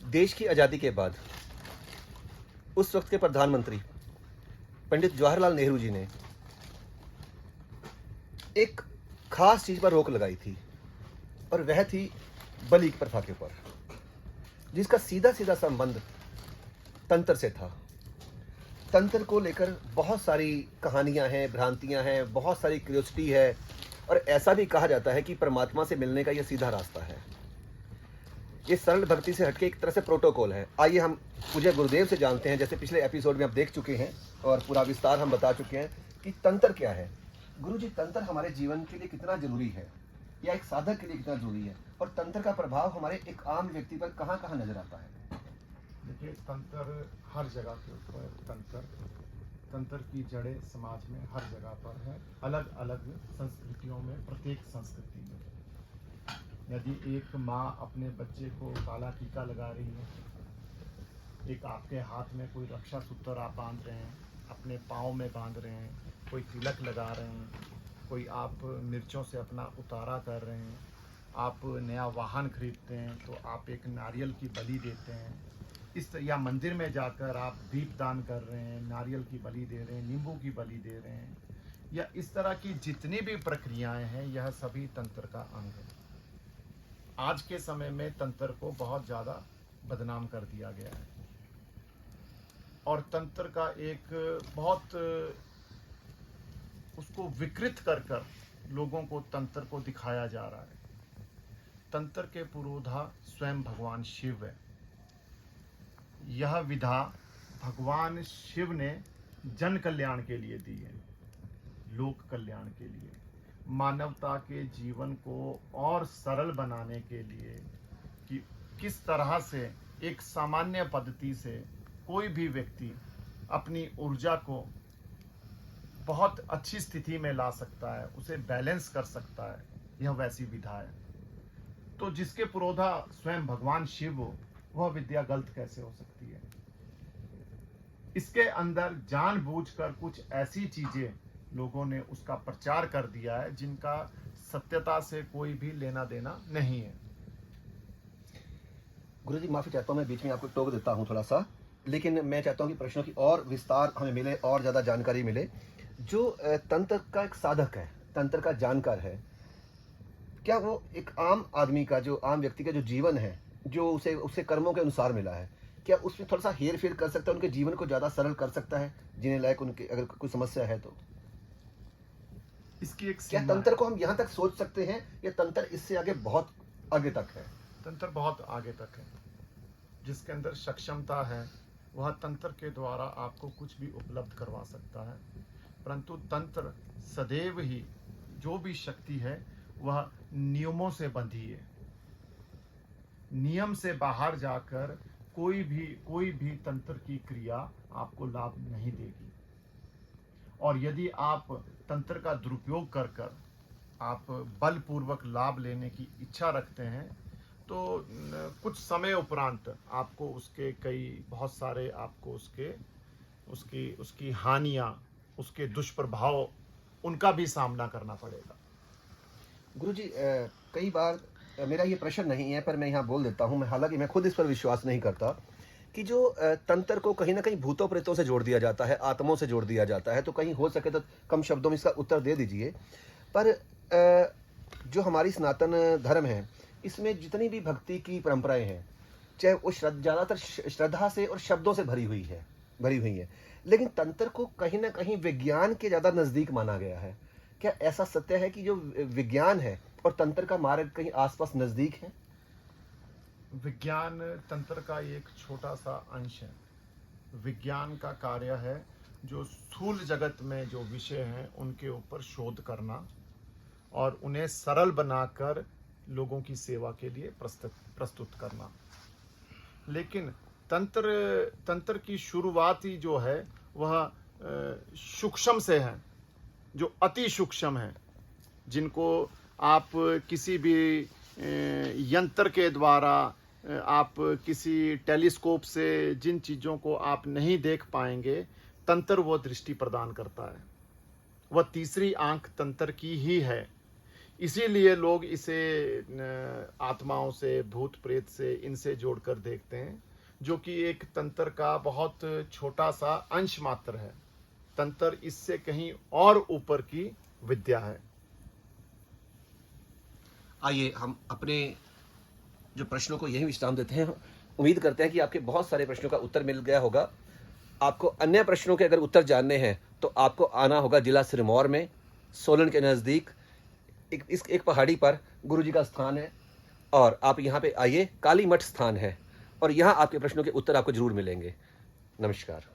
देश की आज़ादी के बाद उस वक्त के प्रधानमंत्री पंडित जवाहरलाल नेहरू जी ने एक खास चीज़ पर रोक लगाई थी और वह थी बलि प्रथा के ऊपर, जिसका सीधा सीधा संबंध तंत्र से था। तंत्र को लेकर बहुत सारी कहानियां हैं, भ्रांतियां हैं, बहुत सारी क्यूरियोसिटी है और ऐसा भी कहा जाता है कि परमात्मा से मिलने का यह सीधा रास्ता है। ये सरल भक्ति से हटके एक तरह से प्रोटोकॉल है। आइए हम पूज्य गुरुदेव से जानते हैं, जैसे पिछले एपिसोड में आप देख चुके हैं और पूरा विस्तार हम बता चुके हैं कि तंत्र क्या है। गुरु जी, तंत्र हमारे जीवन के लिए कितना जरूरी है या एक साधक के लिए कितना जरूरी है, और तंत्र का प्रभाव हमारे एक आम व्यक्ति पर कहाँ कहाँ नजर आता है? देखिए, तंत्र हर जगह के ऊपर तंत्र की जड़ें समाज में हर जगह पर है, अलग अलग संस्कृतियों में, प्रत्येक संस्कृति में। यदि एक माँ अपने बच्चे को काला टीका लगा रही है, एक आपके हाथ में कोई रक्षा सूत्र आप बांध रहे हैं, अपने पाँव में बांध रहे हैं, कोई तिलक लगा रहे हैं, कोई आप मिर्चों से अपना उतारा कर रहे हैं, आप नया वाहन खरीदते हैं तो आप एक नारियल की बलि देते हैं, या मंदिर में जाकर आप दीप दान कर रहे हैं, नारियल की बलि दे रहे हैं, नींबू की बलि दे रहे हैं, या इस तरह की जितनी भी प्रक्रियाएं हैं, यह सभी तंत्र का अंग है। आज के समय में तंत्र को बहुत ज़्यादा बदनाम कर दिया गया है और तंत्र का एक बहुत उसको विकृत कर लोगों को तंत्र को दिखाया जा रहा है। तंत्र के पुरोधा स्वयं भगवान शिव है। यह विधा भगवान शिव ने जन कल्याण के लिए दी है, लोक कल्याण के लिए, मानवता के जीवन को और सरल बनाने के लिए, कि किस तरह से एक सामान्य पद्धति से कोई भी व्यक्ति अपनी ऊर्जा को बहुत अच्छी स्थिति में ला सकता है, उसे बैलेंस कर सकता है, यह वैसी विधा है। तो जिसके पुरोधा स्वयं भगवान शिव हो, वह विद्या गलत कैसे हो सकती है? इसके अंदर जानबूझकर कुछ ऐसी चीजें लोगों ने उसका प्रचार कर दिया है जिनका सत्यता से कोई भी लेना देना नहीं है। गुरु जी, माफी चाहता हूँ, मैं बीच में आपको टोक देता हूँ थोड़ा सा, लेकिन मैं चाहता हूँ कि प्रश्नों की और विस्तार हमें मिले और ज़्यादा जानकारी मिले। जो तंत्र का एक साधक है, तंत्र का जानकार है, क्या वो एक आम आदमी का, जो आम व्यक्ति का जो जीवन है, जो उसे कर्मों के अनुसार मिला है, क्या उसमें थोड़ा सा हेर फेर कर सकता है, उनके जीवन को ज़्यादा सरल कर सकता है, जिन्हें लायक उनके अगर कोई समस्या है तो? इसकी एक क्या तंत्र को हम यहाँ तक सोच सकते हैं या तंत्र इससे आगे बहुत आगे तक है? तंत्र बहुत आगे तक है। जिसके अंदर सक्षमता है वह तंत्र के द्वारा आपको कुछ भी उपलब्ध करवा सकता है, परंतु तंत्र सदैव ही जो भी शक्ति है वह नियमों से बंधी है। नियम से बाहर जाकर कोई भी तंत्र की क्रिया आपको लाभ नहीं देगी। और यदि आप तंत्र का दुरुपयोग कर आप बलपूर्वक लाभ लेने की इच्छा रखते हैं तो कुछ समय उपरांत आपको उसके बहुत सारे आपको उसकी हानियां, उसके दुष्प्रभाव, उनका भी सामना करना पड़ेगा। गुरुजी, कई बार मेरा ये प्रश्न नहीं है, पर मैं यहाँ बोल देता हूँ, हालांकि मैं खुद इस पर विश्वास नहीं करता कि जो तंत्र को कहीं ना कहीं भूतों प्रेतों से जोड़ दिया जाता है, आत्माओं से जोड़ दिया जाता है, तो कहीं हो सके तो कम शब्दों में इसका उत्तर दे दीजिए। पर जो हमारी सनातन धर्म है, इसमें जितनी भी भक्ति की परंपराएं हैं, चाहे वो ज़्यादातर श्रद्धा से और शब्दों से भरी हुई है, लेकिन तंत्र को कहीं ना कहीं विज्ञान के ज़्यादा नज़दीक माना गया है। क्या ऐसा सत्य है कि जो विज्ञान है और तंत्र का मार्ग कहीं आसपास नज़दीक है? विज्ञान तंत्र का एक छोटा सा अंश है। विज्ञान का कार्य है जो स्थूल जगत में जो विषय हैं उनके ऊपर शोध करना और उन्हें सरल बनाकर लोगों की सेवा के लिए प्रस्तुत करना। लेकिन तंत्र की शुरुआत ही जो है वह सूक्ष्म से है, जो अति सूक्ष्म है, जिनको आप किसी भी यंत्र के द्वारा, आप किसी टेलीस्कोप से जिन चीज़ों को आप नहीं देख पाएंगे, तंत्र वो दृष्टि प्रदान करता है। वह तीसरी आंख तंत्र की ही है इसीलिए लोग इसे आत्माओं से, भूत प्रेत से, इनसे जोड़कर देखते हैं, जो कि एक तंत्र का बहुत छोटा सा अंश मात्र है। तंत्र इससे कहीं और ऊपर की विद्या है। आइए हम अपने जो प्रश्नों को यही विश्राम देते हैं। उम्मीद करते हैं कि आपके बहुत सारे प्रश्नों का उत्तर मिल गया होगा। आपको अन्य प्रश्नों के अगर उत्तर जानने हैं तो आपको आना होगा जिला सिरमौर में, सोलन के नज़दीक एक पहाड़ी पर गुरुजी का स्थान है, और आप यहाँ पे आइए, काली मठ स्थान है, और यहाँ आपके प्रश्नों के उत्तर आपको जरूर मिलेंगे। नमस्कार।